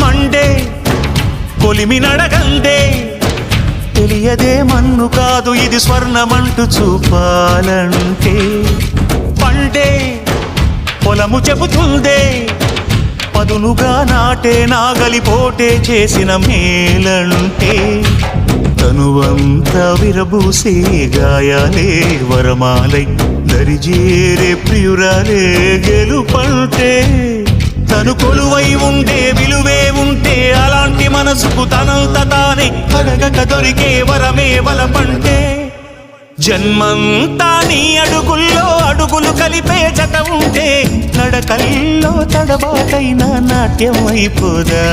Monday కొలిమి నడగందే, తెలియదే మన్ను కాదు ఇది స్వర్ణమంటూ చూపాలంటే. పండే పొలము చెబుతుందే, పదునుగా నాటే నాగలిపోటే చేసిన మేలంటే. తనువంతా విరబూసే గాయాలే వరమాలై దరిజేరే ప్రియురాలే గెలుపంటే. తను కొలువై ఉండే విలువే ఉంటే అలాంటి మనసుకు తనంత తానే అడగక దొరికే వరమే వలపంటే. జన్మంతా నీ అడుగుల్లో అడుగులు కలిపే జత ఉంటే నడకల్లో తడబాటైన నాట్యం అయిపోదా.